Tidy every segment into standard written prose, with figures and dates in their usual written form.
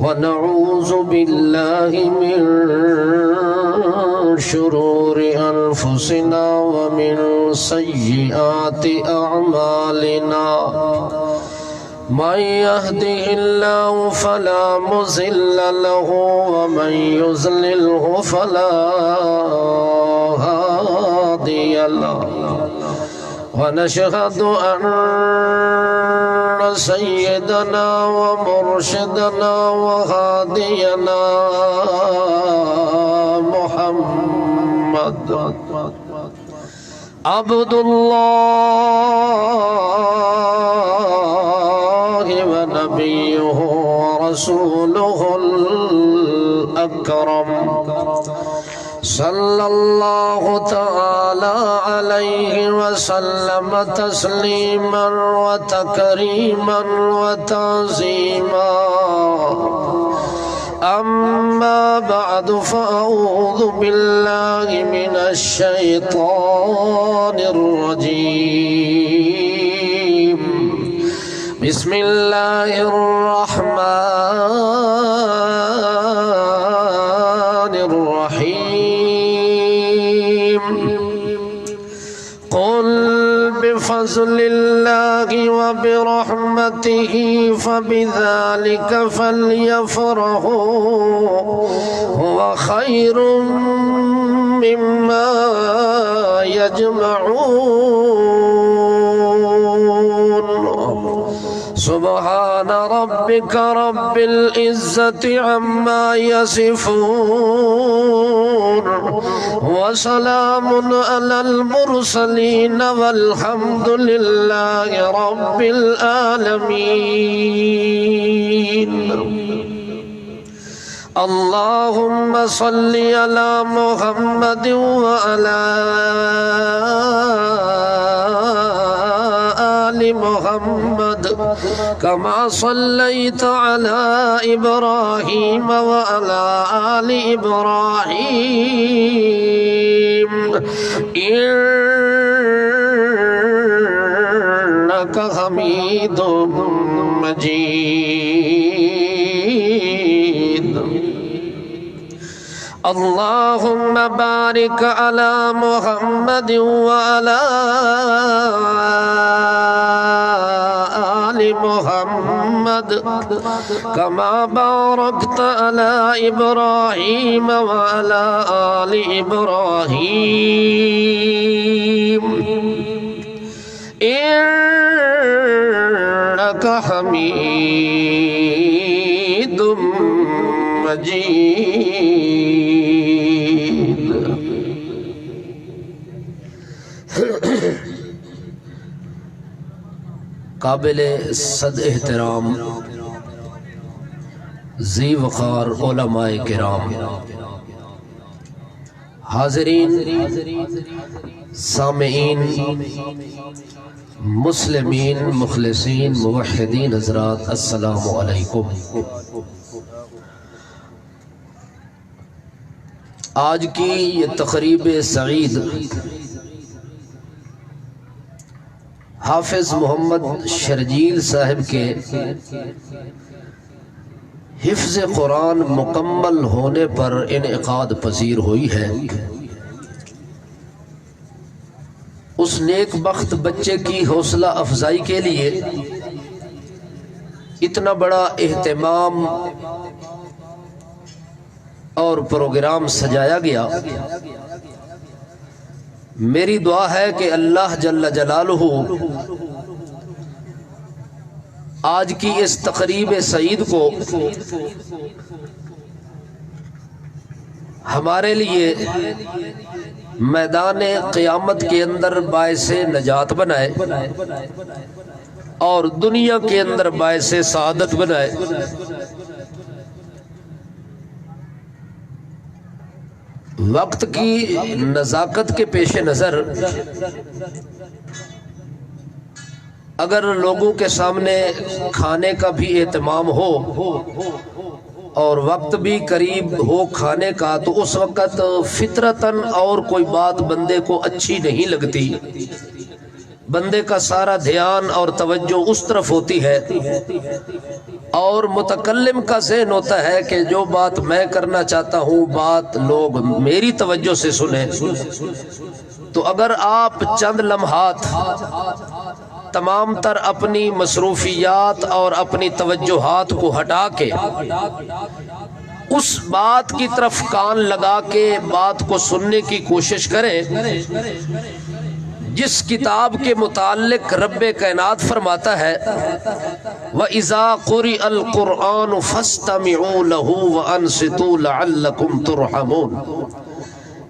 ونعوذ بالله من شرور أنفسنا ومن سيئات أعمالنا من يهده الله فلا مضل له ومن يضلله فلا هادي له ونشهد أن سيدنا ومرشدنا وهادينا محمد عبد الله ونبيه ورسوله الأكرم صلى الله تعالى عليه وسلم تسليما وتكريما وتعظيما أما بعد فأعوذ بالله من الشيطان الرجيم بسم الله الرحمن الرحيم قل بفضل الله وبرحمته فبذلك فليفرحوا هو خير مما يجمعون سبحان ربك رب العزة عما يصفون وسلام على المرسلين والحمد لله رب العالمين اللهم صل على محمد وعلى آل محمد كما صليت على إبراهيم وعلى آل إبراهيم إنك حميد مجيد اللهم بارك على محمد وعلى آل محمد كما باركت على إبراهيم وعلى آل إبراهيم إنك حميد مجيد قابل صد احترام ذی وقار علماء کرام، حاضرین، سامعین، مسلمین، مخلصین، موحدین حضرات، السلام علیکم۔ آج کی یہ تقریب سعید حافظ محمد شرجیل صاحب کے حفظ قرآن مکمل ہونے پر انعقاد پذیر ہوئی ہے۔ اس نیک بخت بچے کی حوصلہ افزائی کے لیے اتنا بڑا اہتمام اور پروگرام سجایا گیا۔ میری دعا ہے کہ اللہ جل جلالہ آج کی اس تقریب سعید کو ہمارے لیے میدان قیامت کے اندر باعث نجات بنائے اور دنیا کے اندر باعث سعادت بنائے۔ وقت کی نزاکت کے پیش نظر اگر لوگوں کے سامنے کھانے کا بھی اہتمام ہو اور وقت بھی قریب ہو کھانے کا، تو اس وقت فطرتاً اور کوئی بات بندے کو اچھی نہیں لگتی، بندے کا سارا دھیان اور توجہ اس طرف ہوتی ہے اور متکلم کا ذہن ہوتا ہے کہ جو بات میں کرنا چاہتا ہوں بات لوگ میری توجہ سے سنیں. تو اگر آپ چند لمحات تمام تر اپنی مصروفیات اور اپنی توجہات کو ہٹا کے اس بات کی طرف کان لگا کے بات کو سننے کی کوشش کریں جس کتاب کے متعلق رب کائنات فرماتا ہے وَإِذَا قُرِئَ الْقُرْآنُ فَاسْتَمِعُوا لَهُ وَأَنصِتُوا لَعَلَّكُمْ تُرْحَمُونَ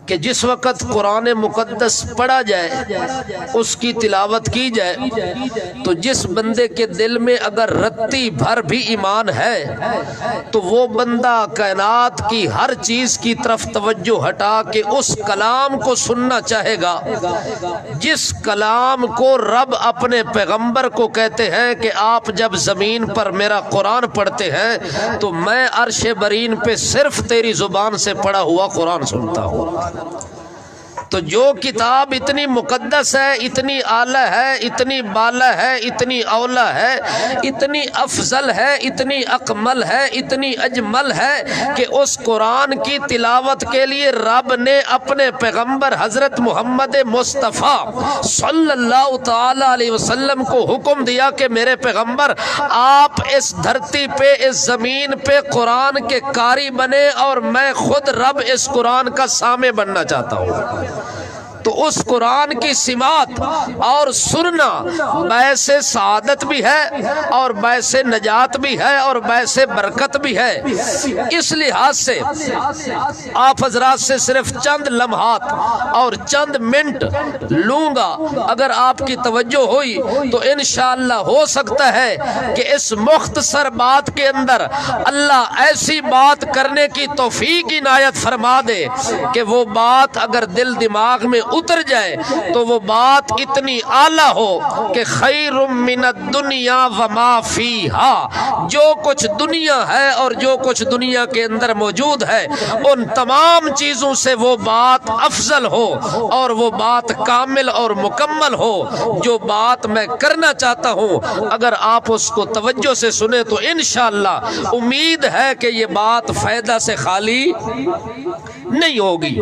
کہ جس وقت قرآن مقدس پڑھا جائے اس کی تلاوت کی جائے تو جس بندے کے دل میں اگر رتی بھر بھی ایمان ہے تو وہ بندہ کائنات کی ہر چیز کی طرف توجہ ہٹا کے اس کلام کو سننا چاہے گا جس کلام کو رب اپنے پیغمبر کو کہتے ہیں کہ آپ جب زمین پر میرا قرآن پڑھتے ہیں تو میں عرش برین پہ صرف تیری زبان سے پڑھا ہوا قرآن سنتا ہوں. تو جو کتاب اتنی مقدس ہے، اتنی اعلیٰ ہے، اتنی بالا ہے، اتنی اولا ہے، اتنی افضل ہے، اتنی اکمل ہے، اتنی اجمل ہے کہ اس قرآن کی تلاوت کے لیے رب نے اپنے پیغمبر حضرت محمد مصطفیٰ صلی اللہ تعالی علیہ وسلم کو حکم دیا کہ میرے پیغمبر آپ اس دھرتی پہ اس زمین پہ قرآن کے قاری بنے اور میں خود رب اس قرآن کا سامع بننا چاہتا ہوں. تو اس قرآن کی سماعت اور سننا باعث سعادت بھی ہے اور باعث نجات بھی ہے اور باعث برکت بھی ہے. اس لحاظ سے آپ حضرات سے صرف چند لمحات اور چند منٹ لوں گا. اگر آپ کی توجہ ہوئی تو انشاءاللہ ہو سکتا ہے کہ اس مختصر بات کے اندر اللہ ایسی بات کرنے کی توفیق عنایت فرما دے کہ وہ بات اگر دل دماغ میں اتر جائے تو وہ بات اتنی اعلیٰ ہو کہ خیر من الدنیا وما فیہا، جو کچھ دنیا ہے اور جو کچھ دنیا کے اندر موجود ہے ان تمام چیزوں سے وہ بات افضل ہو اور وہ بات کامل اور مکمل ہو. جو بات میں کرنا چاہتا ہوں اگر آپ اس کو توجہ سے سنیں تو انشاءاللہ امید ہے کہ یہ بات فائدہ سے خالی نہیں ہوگی.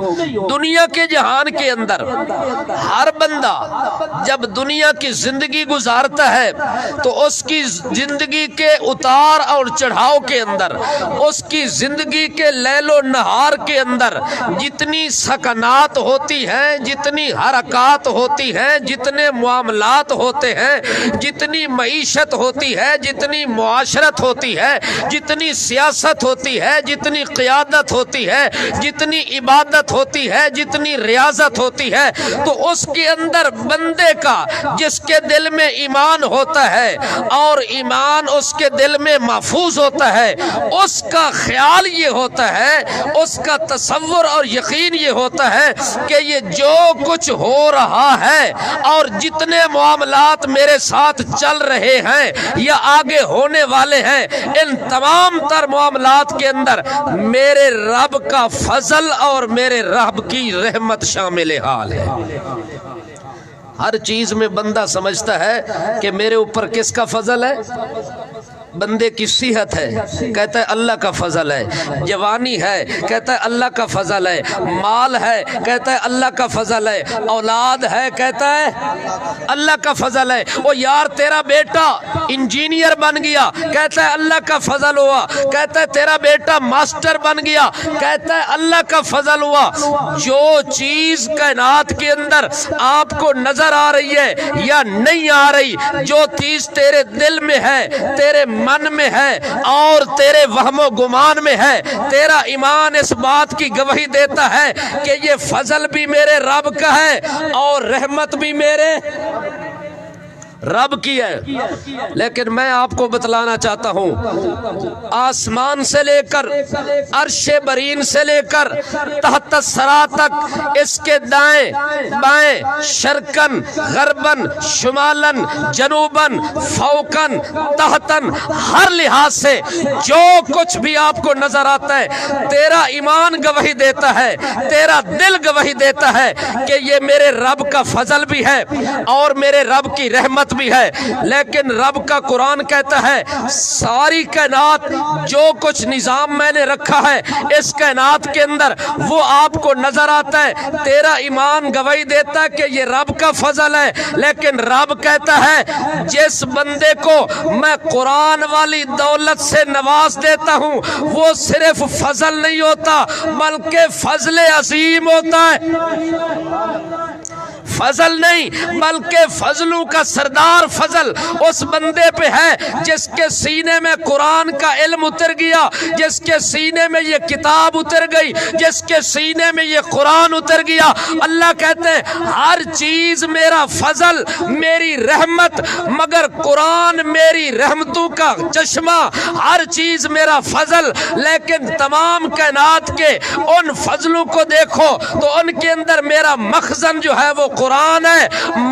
دنیا کے جہان کے اندر ہر بندہ جب دنیا کی زندگی گزارتا ہے تو اس کی زندگی کے اتار اور چڑھاؤ کے اندر، اس کی زندگی کے لیل و نہار کے اندر جتنی سکنات ہوتی ہیں، جتنی حرکات ہوتی ہیں، جتنے معاملات ہوتے ہیں، جتنی معیشت ہوتی ہے، جتنی معاشرت ہوتی ہے، جتنی سیاست ہوتی ہے، جتنی قیادت ہوتی ہے، جتنی عبادت ہوتی ہے، جتنی ریاضت ہوتی ہے، تو اس کے اندر بندے کا جس کے دل میں ایمان ہوتا ہے اور ایمان اس کے دل میں محفوظ ہوتا ہے اس کا خیال یہ ہوتا ہے، اس کا تصور اور یقین یہ ہوتا ہے کہ یہ جو کچھ ہو رہا ہے اور جتنے معاملات میرے ساتھ چل رہے ہیں یا آگے ہونے والے ہیں ان تمام تر معاملات کے اندر میرے رب کا فضل اور میرے رب کی رحمت شامل حال ہے. ہر چیز میں بندہ سمجھتا ہے کہ میرے اوپر کس کا فضل ہے؟ بندے کی صحت ہے کہتا ہے اللہ کا فضل ہے، جوانی ہے کہتا ہے اللہ کا فضل ہے، مال ہے کہتا ہے اللہ کا فضل ہے، اولاد ہے کہتا ہے اللہ کا فضل ہے. او یار تیرا بیٹا انجینئر بن گیا کہتا ہے اللہ کا فضل ہوا، کہتا ہے تیرا بیٹا ماسٹر بن گیا کہتا ہے اللہ کا فضل ہوا. جو چیز کائنات کے اندر آپ کو نظر آ رہی ہے یا نہیں آ رہی، جو چیز تیرے دل میں ہے، تیرے من میں ہے اور تیرے وہم و گمان میں ہے، تیرا ایمان اس بات کی گواہی دیتا ہے کہ یہ فضل بھی میرے رب کا ہے اور رحمت بھی میرے رب کی ہے. لیکن میں آپ کو بتلانا چاہتا ہوں آسمان سے لے کر عرش برین سے لے کر تحت الثری تک اس کے دائیں بائیں شرقن غربن شمالن جنوبن فوقن تحتن ہر لحاظ سے جو کچھ بھی آپ کو نظر آتا ہے تیرا ایمان گواہی دیتا ہے، تیرا دل گواہی دیتا ہے کہ یہ میرے رب کا فضل بھی ہے اور میرے رب کی رحمت کائنات بھی ہے، لیکن رب کا قرآن کہتا ہے ساری کائنات جو کچھ نظام میں نے رکھا ہے اس کائنات کے اندر وہ آپ کو نظر آتا ہے، تیرا ایمان گواہی دیتا ہے کہ یہ رب کا فضل ہے، لیکن رب کہتا ہے جس بندے کو میں قرآن والی دولت سے نواز دیتا ہوں وہ صرف فضل نہیں ہوتا بلکہ فضل عظیم ہوتا ہے۔ فضل نہیں بلکہ فضلوں کا سردار فضل اس بندے پہ ہے جس کے سینے میں قرآن کا علم اتر گیا، جس کے سینے میں یہ کتاب اتر گئی، جس کے سینے میں یہ قرآن اتر گیا۔ اللہ کہتے ہیں ہر چیز میرا فضل، میری رحمت، مگر قرآن میری رحمتوں کا چشمہ، ہر چیز میرا فضل، لیکن تمام کائنات کے ان فضلوں کو دیکھو تو ان کے اندر میرا مخزن جو ہے وہ قرآن ہے،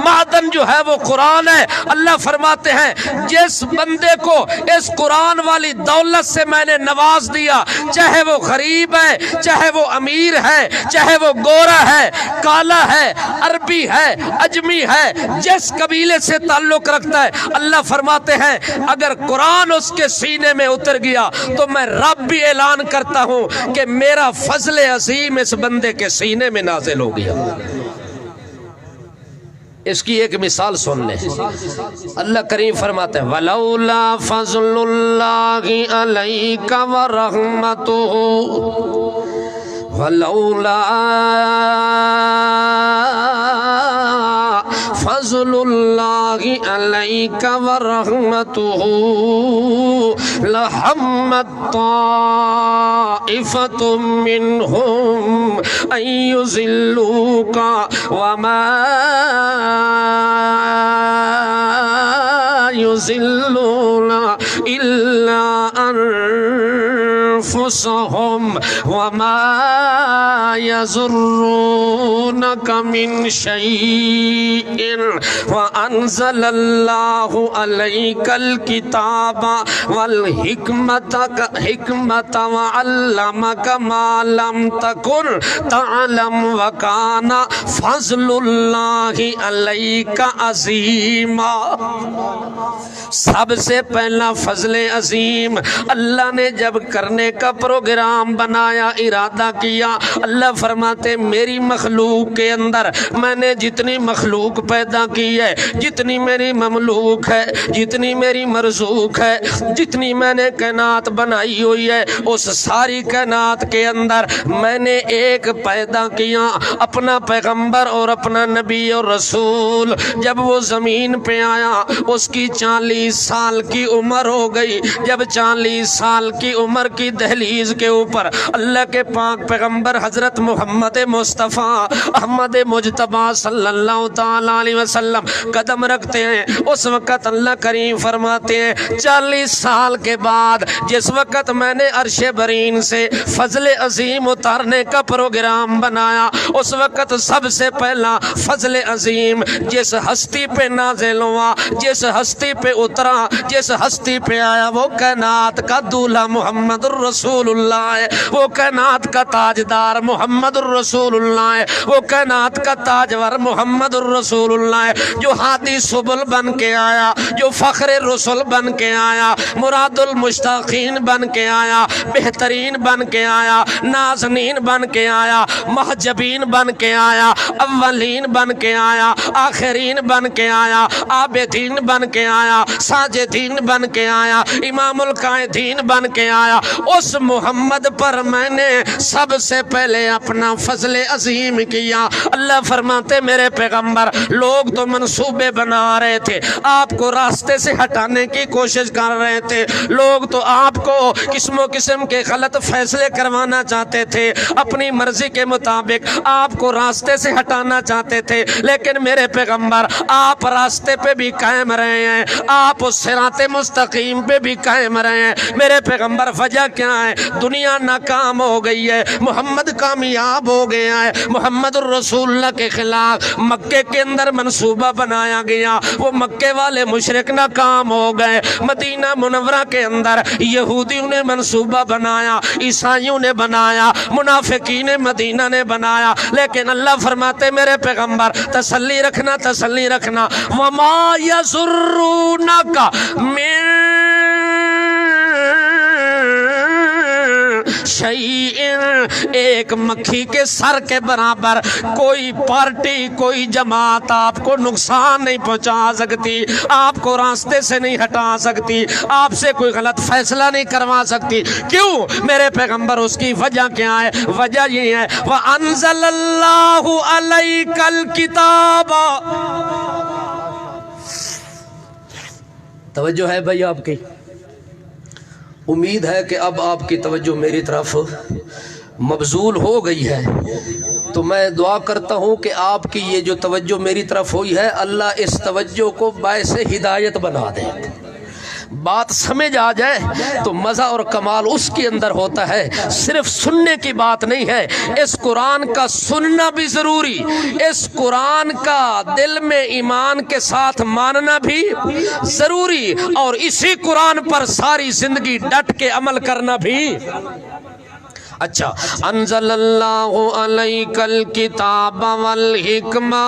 معدن جو ہے وہ قرآن ہے۔ اللہ فرماتے ہیں جس بندے کو اس قرآن والی دولت سے میں نے نواز دیا، چاہے وہ غریب ہے، چاہے وہ امیر ہے، چاہے وہ گورا ہے، کالا ہے، عربی ہے، اجمی ہے، جس قبیلے سے تعلق رکھتا ہے، اللہ فرماتے ہیں اگر قرآن اس کے سینے میں اتر گیا تو میں رب بھی اعلان کرتا ہوں کہ میرا فضل عظیم اس بندے کے سینے میں نازل ہو گیا۔ اس کی ایک مثال سن لیں، اللہ کریم فرماتے ہیں وَلَوْلَا فَضْلُ اللَّهِ عَلَيْكَ وَرَحْمَتُهُ وَلَوْلَا فضل اللہ علیک ورحمتہ لہمت طائفۃ منہم ان یضلوک وما یضلون الا انفسهم وما يضرونك من شيء وأنزل الله عليك الكتاب والحكمة وعلمك ما لم تكن تعلم وكان فضل الله عليك عظيما۔ سب سے پہلا فضل عظیم اللہ نے جب کرنے کا پروگرام بنایا، ارادہ کیا، اللہ فرماتے میری مخلوق کے اندر میں نے جتنی مخلوق پیدا کی ہے، جتنی میری مملوک ہے، جتنی میری مرزوق ہے، جتنی میں نے کائنات بنائی ہوئی ہے، اس ساری کائنات کے اندر میں نے ایک پیدا کیا، اپنا پیغمبر اور اپنا نبی اور رسول۔ جب وہ زمین پہ آیا اس کی 40 سال کی عمر ہو گئی، جب 40 سال کی عمر کی دہلیز کے اوپر اللہ کے پاک پیغمبر حضرت محمد مصطفیٰ احمد مجتبیٰ صلی اللہ تعالی علیہ وسلم قدم رکھتے ہیں، اس وقت اللہ کریم فرماتے ہیں 40 سال کے بعد جس وقت میں نے عرش برین سے فضل عظیم اتارنے کا پروگرام بنایا، اس وقت سب سے پہلا فضل عظیم جس ہستی پہ نازل ہوا، جس ہستی پہ اترا، جس ہستی پہ آیا، وہ کائنات کا دولہا محمد الرسول اللہ ہے، وہ کائنات کا تاجدار محمد الرسول اللہ ہے، وہ کائنات کا تاجور محمد الرسول اللہ ہے، جو ہادی سبل بن کے آیا، جو فخر رسول بن کے آیا، مراد المشتاقین بن کے آیا، بہترین بن کے آیا، نازنین بن کے آیا، محجبین بن کے آیا، اولین بن کے آیا، آخرین بن کے آیا، عابدین بن کے آیا، ساجدین بن کے آیا، امام القائدین بن کے آیا۔ اس محمد پر میں نے سب سے پہلے اپنا فضل عظیم کیا۔ اللہ فرماتے میرے پیغمبر لوگ تو منصوبے بنا رہے تھے، آپ کو راستے سے ہٹانے کی کوشش کر رہے تھے، لوگ تو آپ کو قسم و قسم کے غلط فیصلے کروانا چاہتے تھے، اپنی مرضی کے مطابق آپ کو راستے سے ہٹانا چاہتے تھے، لیکن میرے پیغمبر آپ راستے پہ بھی قائم رہے ہیں، آپ اس صراط مستقیم پہ بھی قائم رہے ہیں۔ میرے پیغمبر وجہ کیا کیا ہے؟ دنیا ناکام ہو گئی ہے، محمد کامیاب ہو گیا ہے۔ محمد الرسول اللہ کے خلاف مکے کے اندر منصوبہ بنایا گیا، وہ مکے والے مشرک ناکام ہو گئے۔ مدینہ منورہ کے اندر یہودیوں نے منصوبہ بنایا، عیسائیوں نے بنایا، منافقین مدینہ نے بنایا، لیکن اللہ فرماتے میرے پیغمبر تسلی رکھنا، تسلی رکھنا، وَمَا يَسُرُّونَكَ مِن شَيْءٍ، ایک مکھی کے سر کے برابر کوئی پارٹی، کوئی جماعت آپ کو نقصان نہیں پہنچا سکتی، آپ کو راستے سے نہیں ہٹا سکتی، آپ سے کوئی غلط فیصلہ نہیں کروا سکتی۔ کیوں میرے پیغمبر؟ اس کی وجہ کیا ہے؟ وجہ یہ ہے وَأَنزَلَ اللَّهُ عَلَيْكَ الْكِتَابَ۔ توجہ ہے بھائی آپ کی؟ امید ہے کہ اب آپ کی توجہ میری طرف مبذول ہو گئی ہے، تو میں دعا کرتا ہوں کہ آپ کی یہ جو توجہ میری طرف ہوئی ہے، اللہ اس توجہ کو باعث ہدایت بنا دے۔ بات سمجھ آ جائے تو مزہ اور کمال اس کے اندر ہوتا ہے، صرف سننے کی بات نہیں ہے، اس قرآن کا سننا بھی ضروری، اس قرآن کا دل میں ایمان کے ساتھ ماننا بھی ضروری، اور اسی قرآن پر ساری زندگی ڈٹ کے عمل کرنا بھی۔ اچھا، انزل اللہ علیک الکتاب والحکمہ،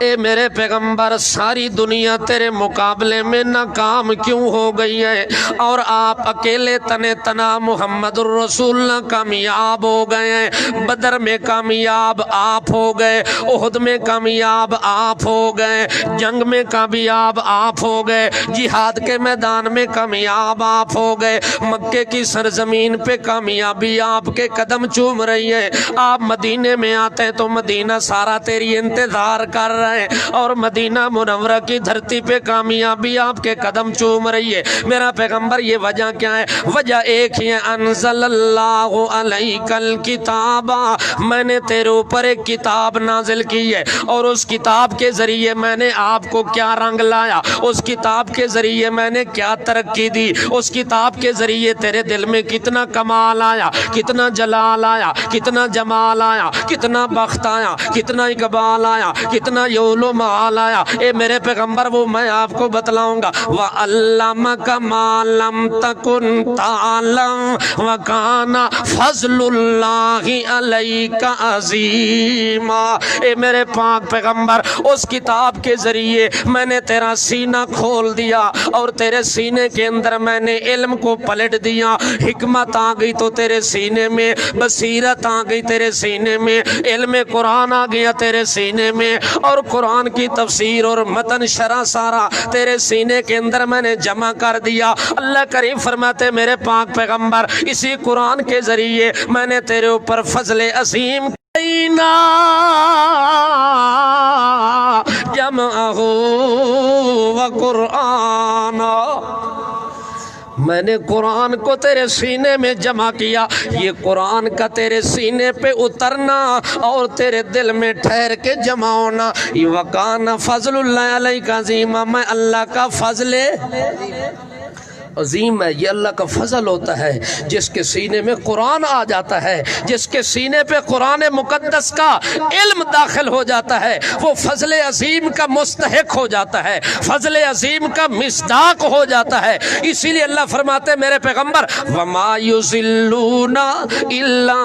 اے میرے پیغمبر ساری دنیا تیرے مقابلے میں ناکام کیوں ہو گئی ہے اور آپ اکیلے تنے تنا محمد الرسول اللہ کامیاب ہو گئے ہیں؟ بدر میں کامیاب آپ ہو گئے، احد میں کامیاب آپ ہو گئے، جنگ میں کامیاب آپ ہو گئے، جہاد کے میدان میں کامیاب آپ ہو گئے، مکے کی سرزمین پہ کامیاب بھی آپ کے قدم چوم رہی ہے۔ آپ مدینے میں آتے ہیں تو مدینہ سارا تیری انتظار کر رہے ہیں، اور مدینہ منورہ کی دھرتی پہ کامیابی آپ کے قدم چوم رہی ہے۔ میرا پیغمبر یہ وجہ کیا ہے؟ وجہ ایک ہی ہے، انزل اللہ علیک الکتاب، میں نے تیرے اوپر ایک کتاب نازل کی ہے، اور اس کتاب کے ذریعے میں نے آپ کو کیا رنگ لایا، اس کتاب کے ذریعے میں نے کیا ترقی دی، اس کتاب کے ذریعے تیرے دل میں کتنا کمال آیا، کتنا جلال آیا، کتنا جمال آیا، کتنا بخت آیا، کتنا اقبال آیا، کتنا یول و معال آیا۔ اے میرے پیغمبر وہ میں آپ کو بتلاؤں گا، وَعَلَّمَكَ مَا لَمْ تَكُنْ تَعْلَمْ وَكَانَ فَضْلُ اللَّهِ عَلَيْكَ عَظِيمًا۔ اے میرے پاک پیغمبر، اس کتاب کے ذریعے میں نے تیرا سینہ کھول دیا، اور تیرے سینے کے اندر میں نے علم کو پلٹ دیا، حکمت آ گئی تو تیرے سینے میں، بصیرت آ گئی تیرے سینے میں، علم قرآن آ گیا تیرے سینے میں، اور قرآن کی تفسیر اور متن شرح سارا تیرے سینے کے اندر میں نے جمع کر دیا۔ اللہ کریم فرماتے میرے پاک پیغمبر، اسی قرآن کے ذریعے میں نے تیرے اوپر فضل عظیم جمعہ و قرآن، میں نے قرآن کو تیرے سینے میں جمع کیا۔ یہ قرآن کا تیرے سینے پہ اترنا اور تیرے دل میں ٹھہر کے جمع ہونا، وَقَانَ فَضْلُ اللَّهِ عَلَيْكَ عَظِيمًا، میں اللہ کا فضل عظیم ہے۔ یہ اللہ کا فضل ہوتا ہے، جس کے سینے میں قرآن آ جاتا ہے، جس کے سینے پہ قرآن مقدس کا علم داخل ہو جاتا ہے، وہ فضل عظیم کا مستحق ہو جاتا ہے، فضل عظیم کا مصداق ہو جاتا ہے۔ اسی لیے اللہ فرماتے میرے پیغمبر، وَمَا يُضِلُّونَ إِلَّا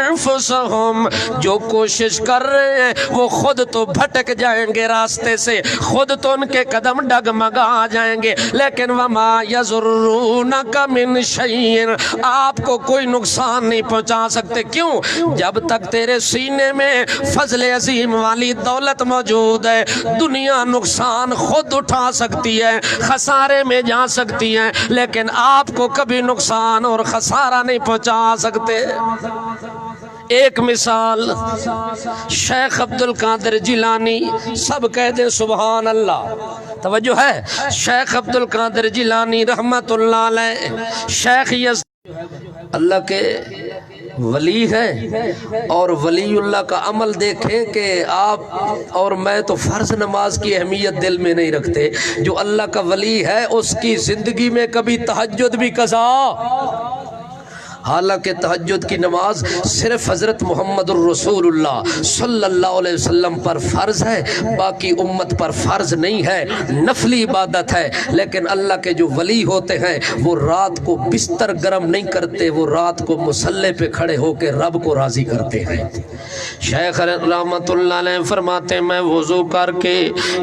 أَنفُسَهُمْ، جو کوشش کر رہے ہیں وہ خود تو بھٹک جائیں گے راستے سے، خود تو ان کے قدم ڈگمگا جائیں گے، لیکن وَمَا يَضُرُّونَكَ مِنْ شَيْءٍ، آپ کو کوئی نقصان نہیں پہنچا سکتے۔ کیوں؟ جب تک تیرے سینے میں فضل عظیم والی دولت موجود ہے، دنیا نقصان خود اٹھا سکتی ہے، خسارے میں جا سکتی ہے، لیکن آپ کو کبھی نقصان اور خسارہ نہیں پہنچا سکتے۔ ایک مثال، شیخ عبد القادر جیلانی، سب کہہ دیں سبحان اللہ، توجہ ہے، شیخ عبد القادر جیلانی رحمت اللہ علیہ، شیخ اللہ کے ولی ہے اور ولی اللہ کا عمل دیکھیں کہ آپ اور میں تو فرض نماز کی اہمیت دل میں نہیں رکھتے. جو اللہ کا ولی ہے اس کی زندگی میں کبھی تہجد بھی قضا، حالانکہ تہجد کی نماز صرف حضرت محمد الرسول اللہ صلی اللہ علیہ وسلم پر فرض ہے، باقی امت پر فرض نہیں ہے، نفلی عبادت ہے. لیکن اللہ کے جو ولی ہوتے ہیں وہ رات کو بستر گرم نہیں کرتے، وہ رات کو مصلی پہ کھڑے ہو کے رب کو راضی کرتے ہیں. شیخ رحمت اللہ علیہ فرماتے ہیں میں وضو کر کے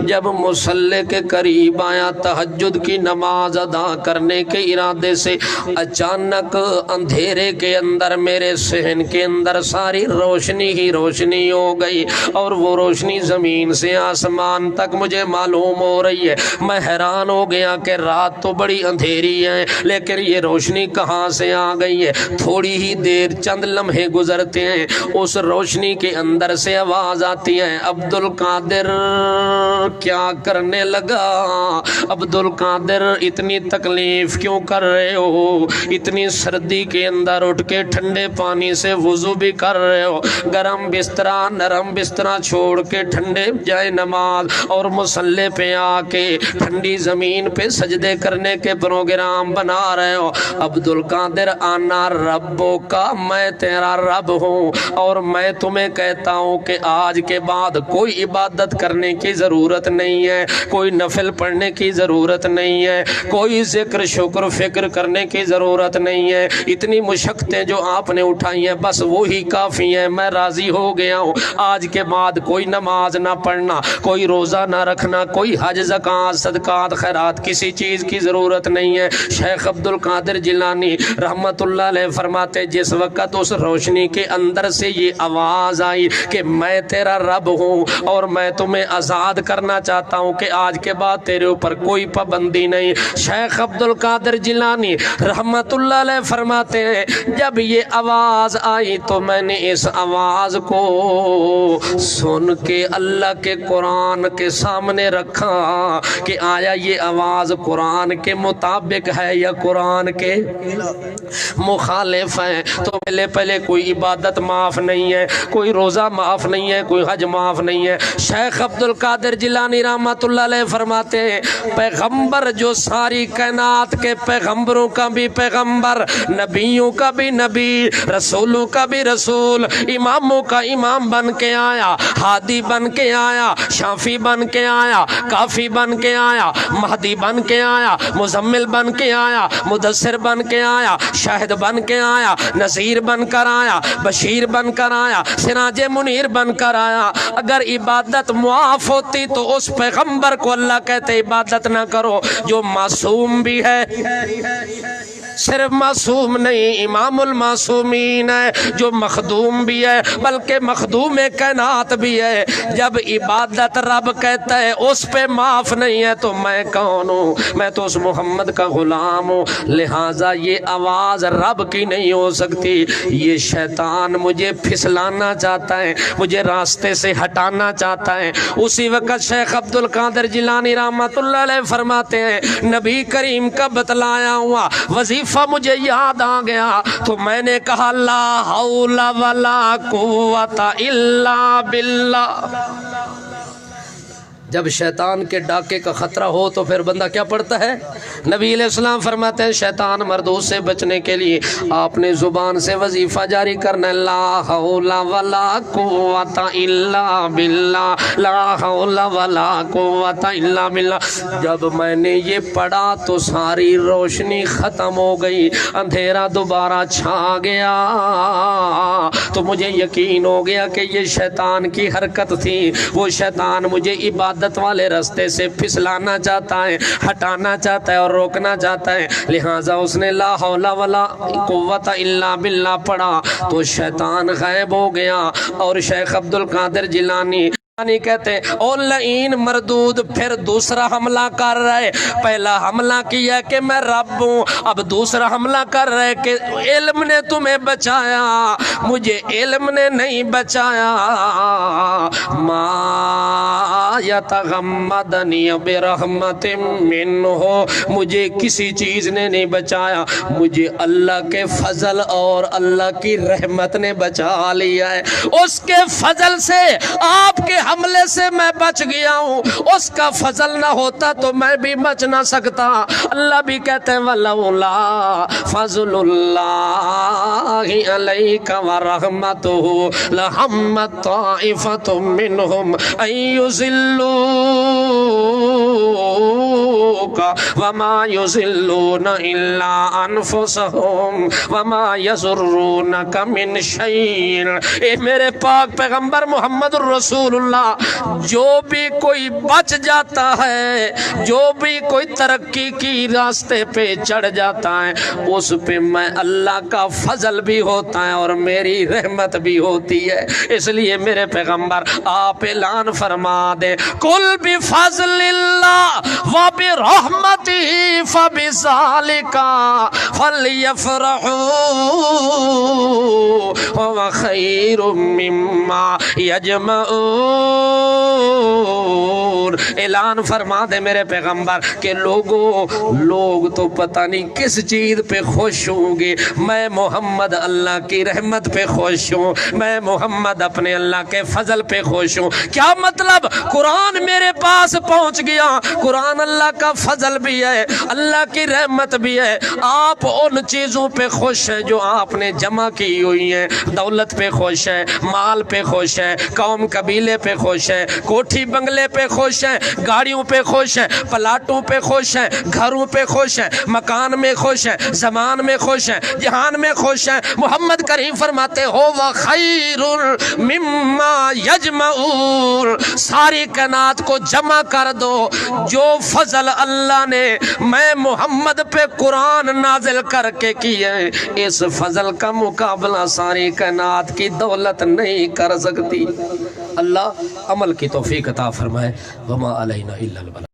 جب مصلی کے قریب آیا تہجد کی نماز ادا کرنے کے ارادے سے، اچانک اندھیرے کے اندر میرے صحن کے اندر ساری روشنی ہی روشنی ہو گئی، اور وہ روشنی زمین سے آسمان تک مجھے معلوم ہو رہی ہے. میں حیران ہو گیا کہ رات تو بڑی اندھیری ہے لیکن یہ روشنی کہاں سے آ گئی ہے. تھوڑی ہی دیر چند لمحے گزرتے ہیں، اس روشنی کے اندر سے آواز آتی ہے عبد القادر کیا کرنے لگا، عبد القادر اتنی تکلیف کیوں کر رہے ہو، اتنی سردی کے اندر اٹھ کے ٹھنڈے پانی سے وضو بھی کر رہے ہو، گرم بستر نرم بستر چھوڑ کے ٹھنڈے جائے نماز اور مصلی پہ آ کے ٹھنڈی زمین پہ سجدے کرنے کے پروگرام بنا رہے ہو. عبد القادر آنا ربوں کا، میں تیرا رب ہوں اور میں تمہیں کہتا ہوں کہ آج کے بعد کوئی عبادت کرنے کی ضرورت نہیں ہے، کوئی نفل پڑھنے کی ضرورت نہیں ہے، کوئی ذکر شکر فکر کرنے کی ضرورت نہیں ہے. اتنی مشقتیں جو آپ نے اٹھائی ہیں بس وہی کافی ہیں، میں راضی ہو گیا ہوں. آج کے بعد کوئی نماز نہ پڑھنا، کوئی روزہ نہ رکھنا، کوئی حج زکوٰۃ صدقات خیرات کسی چیز کی ضرورت نہیں ہے. شیخ عبد القادر جیلانی رحمت اللہ علیہ فرماتے جس وقت اس روشنی کے اندر سے یہ آواز آئی کہ میں تیرا رب ہوں اور میں تمہیں آزاد کرنا چاہتا ہوں کہ آج کے بعد تیرے اوپر کوئی پابندی نہیں. شیخ عبد القادر جیلانی رحمت اللہ علیہ فرماتے ہیں جب یہ آواز آئی تو میں نے اس آواز کو سن کے اللہ کے قرآن کے سامنے رکھا کہ آیا یہ آواز قرآن کے مطابق ہے یا قرآن کے مخالف ہے. تو پہلے کوئی عبادت معاف نہیں ہے، کوئی روزہ معاف نہیں ہے، کوئی حج معاف نہیں ہے. شیخ عبد القادر جیلانی رحمت اللہ علیہ فرماتے ہیں پیغمبر جو ساری کائنات کے پیغمبروں کا بھی پیغمبر، نبیوں کا بھی نبی، رسولوں کا بھی رسول، اماموں کا امام بن کے آیا، ہادی بن کے آیا، شافی بن کے آیا، کافی بن کے آیا، مہدی بن کے آیا، مزمل بن کے آیا، مدثر بن کے آیا، شاہد بن کے آیا، نذیر بن کر آیا، بشیر بن کر آیا، سراج منیر بن کر آیا. اگر عبادت معاف ہوتی تو اس پیغمبر کو اللہ کہتے عبادت نہ کرو جو معصوم بھی ہے، صرف معصوم نہیں امام المعصومین ہے، جو مخدوم بھی ہے بلکہ مخدوم کائنات بھی ہے. جب عبادت رب کہتا ہے اس پہ معاف نہیں ہے تو میں کون ہوں؟ میں تو اس محمد کا غلام ہوں. لہٰذا یہ آواز رب کی نہیں ہو سکتی. یہ شیطان مجھے پھسلانا چاہتا ہے، مجھے راستے سے ہٹانا چاہتا ہے. اسی وقت شیخ عبد القادر جیلانی رحمت اللہ علیہ فرماتے ہیں نبی کریم کا بتلایا ہوا وظیفہ مجھے یاد آ گیا تو میں نے کہا لا حول ولا قوت الا باللہ. جب شیطان کے ڈاکے کا خطرہ ہو تو پھر بندہ کیا پڑھتا ہے؟ نبی علیہ السلام فرماتے ہیں شیطان مردود سے بچنے کے لیے آپ نے زبان سے وظیفہ جاری کرنا لا حول ولا قوت الا باللہ، لا حول ولا قوت الا باللہ. جب میں نے یہ پڑھا تو ساری روشنی ختم ہو گئی، اندھیرا دوبارہ چھا گیا. تو مجھے یقین ہو گیا کہ یہ شیطان کی حرکت تھی. وہ شیطان مجھے عبادت والے راستے سے پھسلانا چاہتا ہے، ہٹانا چاہتا ہے اور روکنا چاہتا ہے. لہٰذا اس نے لا حول ولا قوت الا باللہ پڑھا تو شیطان غائب ہو گیا. اور شیخ عبد القادر جیلانی نہیں کہتے ہیں او لعین مردود، پھر دوسرا حملہ کر رہے، پہلا حملہ کیا کہ میں رب ہوں، اب دوسرا حملہ کر رہے کہ علم نے تمہیں بچایا، مجھے علم نے نہیں بچایا۔ ما یتغمدنی برحمت منہ، مجھے کسی چیز نے نہیں بچایا، مجھے اللہ کے فضل اور اللہ کی رحمت نے بچا لیا ہے۔ اس کے فضل سے، آپ کے حملے سے میں بچ گیا ہوں، اس کا فضل نہ ہوتا تو میں بھی بچ نہ سکتا۔ اللہ بھی کہتے ہیں وَلَوْلَا فَضْلُ اللَّهِ عَلَيْكَ وَرَحْمَتُهُ لَهَمَّتْ طَائِفَةٌ مِّنْهُمْ أَن يُضِلُّوكَ وَمَا يُضِلُّونَ إِلَّا أَنفُسَهُمْ وَمَا يَضُرُّونَكَ مِنْ شَيْءٍ۔ اے میرے پاک پیغمبر محمد الرسول اللہ، جو بھی کوئی بچ جاتا ہے، جو بھی کوئی ترقی کی راستے پہ چڑھ جاتا ہے، اس پہ میں اللہ کا فضل بھی ہوتا ہے اور میری رحمت بھی ہوتی ہے۔ اس لیے میرے پیغمبر آپ اعلان فرما دے قل بفضل اللہ وبرحمتہ فبذالک فلیفرحوا هو خیر مما یجمعون۔ اعلان فرما دے میرے پیغمبر کہ لوگ تو پتہ نہیں کس چیز پہ خوش ہوں گے، میں محمد اللہ کی رحمت پہ خوش ہوں، میں محمد اپنے اللہ کے فضل پہ خوش ہوں۔ کیا مطلب؟ قرآن میرے پاس پہنچ گیا، قرآن اللہ کا فضل بھی ہے، اللہ کی رحمت بھی ہے، آپ ان چیزوں پہ خوش ہیں جو آپ نے جمع کی ہوئی ہیں، دولت پہ خوش ہے، مال پہ خوش ہے، قوم قبیلے پہ خوش ہے، کوٹھی بنگلے پہ خوش ہے، گاڑیوں پہ خوش ہے، پلاٹوں پہ خوش ہے، گھروں پہ خوش ہے، مکان میں خوش ہے، زمان میں خوش ہے، جہان میں خوش ہے۔ محمد کریم فرماتے ہو وَخَيْرٌ مِّمَّا يَجْمَعُونَ، ساری کائنات کو جمع کر دو، جو فضل اللہ نے میں محمد پہ قرآن نازل کر کے کیے، اس فضل کا مقابلہ ساری کائنات کی دولت نہیں کر سکتی۔ اللہ عمل کی توفیق عطا فرمائے۔ وما علینا الا البلاغ۔